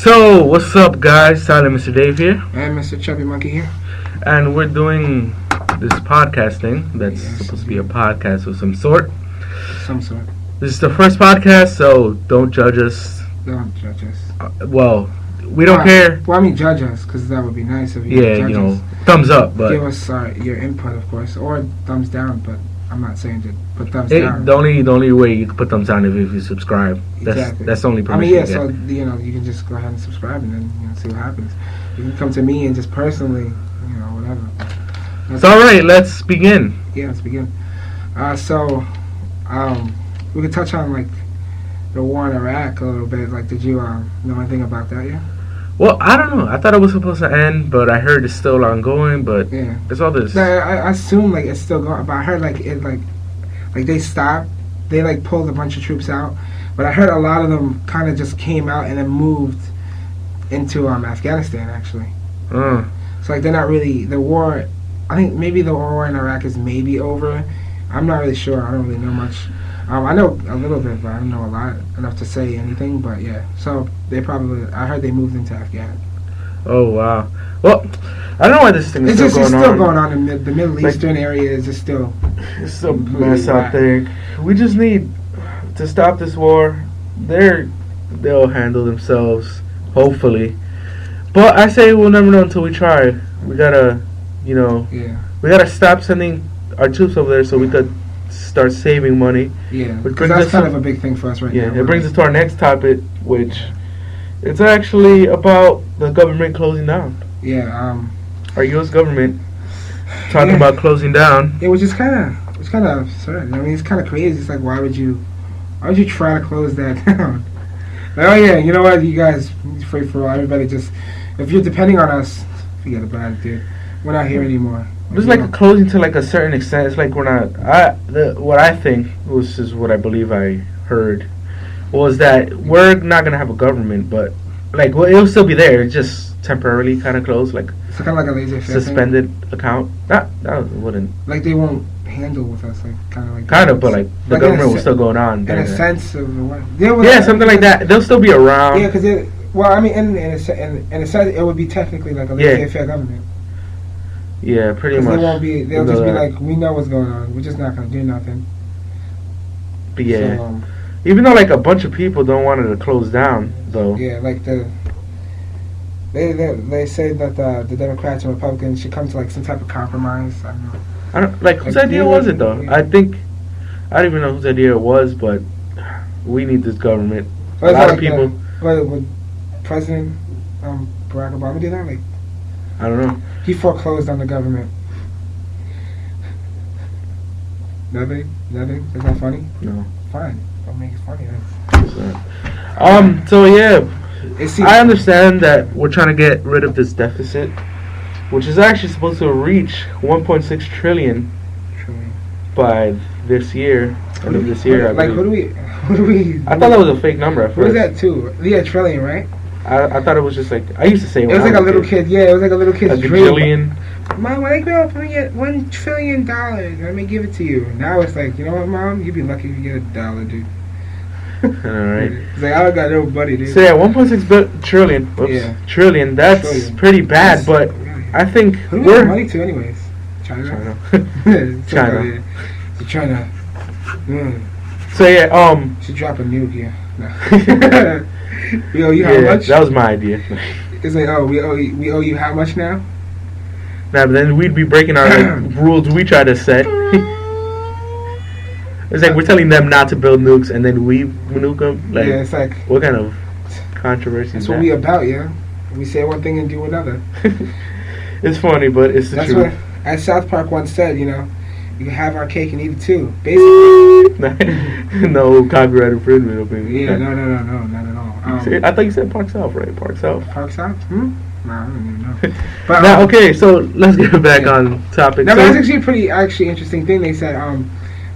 So, what's up, guys? Silent Mr. Dave here, And Mr. Chubby Monkey here. and we're doing this podcast thing that's Yes, supposed to be a podcast of some sort. Some sort. This is the first podcast, so don't judge us. Don't judge us. Well, we don't care. Well, I mean, judge us, because that would be nice if you Yeah, judge you know, us. thumbs up, Give but us your input, of course, or thumbs down, but I'm not saying to put thumbs down. the only way you can put thumbs down is if you subscribe. Exactly. That's the only I permission mean, you yeah, get. so, you can just go ahead and subscribe and then, see what happens. You can come to me and just personally, whatever. It's alright, let's begin. Yeah, let's begin. We could touch on, the war in Iraq a little bit. Did you know anything about that yet? Well, I don't know. I thought it was supposed to end, but I heard it's still ongoing, but Yeah. it's all this. I assume it's still going, but I heard they stopped. They pulled a bunch of troops out, but I heard a lot of them kind of just came out and then moved into Afghanistan actually. So they're not really the war. I think maybe the war in Iraq is maybe over. I'm not really sure. I don't really know much. I know a little bit, but I don't know a lot enough to say anything. But yeah, so I heard they moved into Afghanistan. Oh, wow. Well, I don't know why this thing is It's still going on. still going on in the Middle Eastern area. Is just still. It's still a mess out there. We just need to stop this war. They'll handle themselves, hopefully. But I say we'll never know until we try. We gotta, Yeah. we gotta stop sending our troops over there so we could start saving money. Yeah, Which because brings that's us kind to- of a big thing for us right Yeah, now. it brings us to our next topic, which it's actually about the government closing down. Yeah, Our U.S. government talking Yeah. about closing down. it was just it's kind of absurd. I mean, it's kind of crazy. It's why would you try to close that down? Oh yeah, you know what, you guys, free for all. Everybody just, if you're depending on us, forget about it, dude. We're not here anymore. It's like a closing to a certain extent. It's like we're not. What I think, which is what I believe I heard, was that we're not gonna have a government, but it'll still be there. It's just temporarily kind of closed, It's kind of like a laissez-faire suspended account. That wouldn't. They won't handle with us, Kind of, but the in government a was still going on. in a sense of what? Yeah, something like that. They'll still be around. Yeah, because in a sense, it would be technically like a laissez-faire government. Yeah, pretty much. They won't be. They'll just be that. we know what's going on. We're just not gonna do nothing. But yeah, So, even though a bunch of people don't want it to close down, though. yeah, they say that the Democrats and Republicans should come to some type of compromise. I don't know. I don't whose idea was it though? Yeah. I don't even know whose idea it was, but we need this government. Well, A lot of people. Would President Barack Obama do that? I don't know. He foreclosed on the government. Nothing. That's not funny. No. Fine. Don't make it funny then. So yeah, It's I understand that we're trying to get rid of this deficit, which is actually supposed to reach 1.6 trillion by this year. End of this year, I believe. Who do we? I thought that was a fake number at What is first. that too? Yeah, trillion, right? I thought it was just I used to say It was like a little kid. Yeah, it was like a little kid's a dream. gajillion. Mom, when I grow up, I'm gonna get $1 trillion. Let me give it to you. Now it's you know what, Mom? You'd be lucky if you get $1, dude. Alright. It's I don't got no buddy, dude. So yeah, 1.6 trillion. Whoops, Yeah. Trillion. That's pretty bad, but I think Who do we have money to, anyways? China. China. China. So yeah, Should drop a nuke here. No. We owe you how much? that was my idea. It's we owe you how much now? Now, but then we'd be breaking our rules we try to set. It's we're telling them not to build nukes, and then we nuke them. Yeah, it's what kind of controversy that's is what that? we about, yeah. We say one thing and do another. It's funny, but it's the That's truth. what, as South Park once said, you can have our cake and eat it too. Basically. No copyright infringement, opinion. Yeah, no, not at all. I thought you said Park South, right? Park South. Park South? Nah, I don't even know. But, Now, okay, so let's get back on topic. No, So- but that's actually a pretty interesting thing. They said,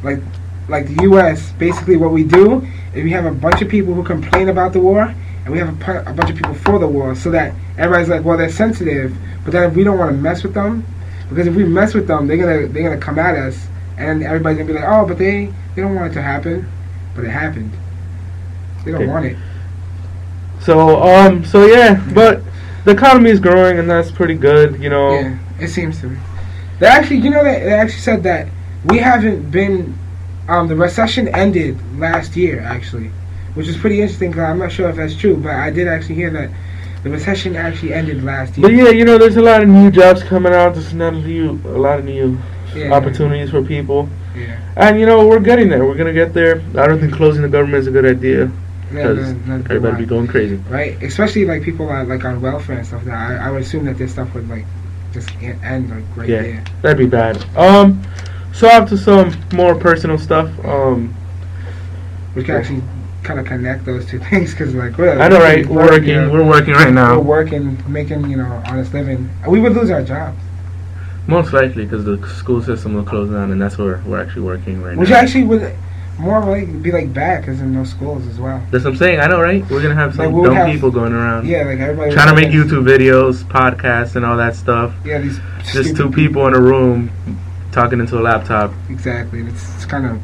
like the U.S. basically what we do is we have a bunch of people who complain about the war, and we have a bunch of people for the war, so that everybody's like, well, they're sensitive, but then if we don't want to mess with them, because if we mess with them, they're gonna come at us, and everybody's gonna be like, oh, but they don't want it to happen, but it happened. They don't want it. So yeah, but the economy is growing and that's pretty good, you know. Yeah, it seems to be. They actually, they actually said that we haven't been. The recession ended last year, actually, which is pretty interesting. Cause I'm not sure if that's true, but I did actually hear that the recession actually ended last year. But yeah, you know, there's a lot of new jobs coming out. There's a lot of new opportunities for people. Yeah. And you know, we're getting there. We're gonna get there. I don't think closing the government is a good idea because everybody be going crazy. Right, especially like people like on welfare and stuff. That I would assume that this stuff would like just end like right there. That'd be bad. So off to some more personal stuff. We can actually kind of connect those two things because like I know, right? We're working right now. We're working, making honest living. We would lose our jobs. Most likely because the school system will close down, and that's where we're actually working right now. Which actually would more like be like bad because there's no schools as well. That's what I'm saying. I know, right? We're gonna have some dumb people going around. Yeah, like everybody trying to make YouTube videos, podcasts, and all that stuff. Yeah, these just two people in a room talking into a laptop. Exactly. It's kind of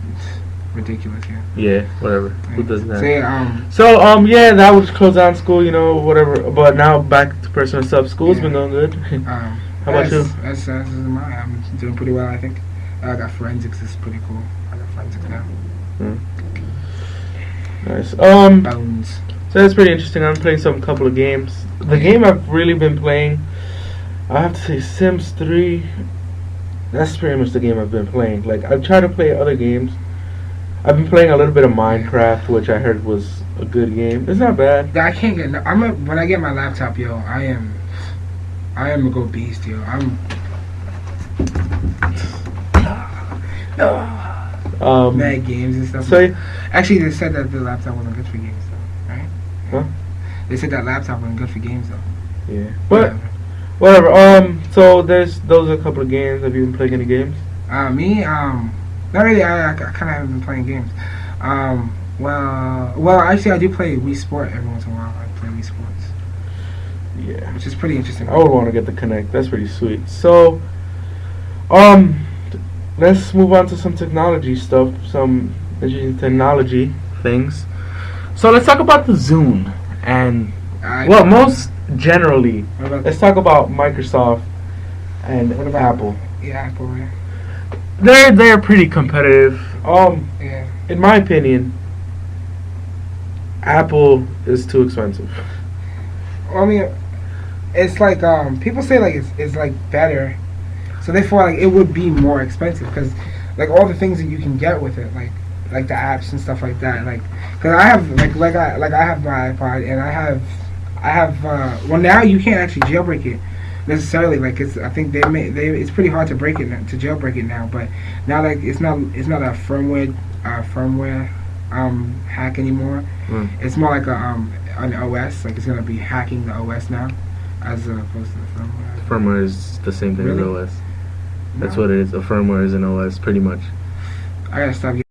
ridiculous. Yeah, whatever. Who does that? Yeah, that would close down school, you know, whatever. But now back to personal stuff. School's been going good. How about you? I'm doing pretty well, I think. I got forensics. It's pretty cool. I got forensics now. Nice. Bones. So that's pretty interesting. I'm playing some couple of games. The game I've really been playing, I have to say, Sims 3. That's pretty much the game I've been playing. Like, I've tried to play other games. I've been playing a little bit of Minecraft, which I heard was a good game. It's not bad. I can't get. When I get my laptop, yo, I am a go beast, yo. Mad games and stuff. So actually, they said that the laptop wasn't good for games, though, right? Huh? They said that laptop wasn't good for games, though. Yeah, but whatever. So those are a couple of games. Have you been playing any games? Me, not really. I kind of haven't been playing games. Well, actually, I do play Wii Sport every once in a while. I play Wii Sports. Yeah, which is pretty interesting. I would want to get the Kinect. That's pretty sweet. So, let's move on to some technology stuff, some interesting technology things. So let's talk about the Zune and most generally, let's talk about Microsoft and Apple. Yeah, Apple. Yeah. They're pretty competitive. In my opinion, Apple is too expensive. Well, I mean, it's like people say like it's like better, so therefore like it would be more expensive because like all the things that you can get with it, like the apps and stuff like that. Like, because I have I have my iPod and I have well now you can't actually jailbreak it necessarily. Like I think it's pretty hard to jailbreak it now. But now like it's not a firmware hack anymore. It's more like an OS. Like it's gonna be hacking the OS now, as opposed to the firmware. Firmware is the same thing as OS. That's what it is. A firmware is an OS, pretty much. I gotta stop getting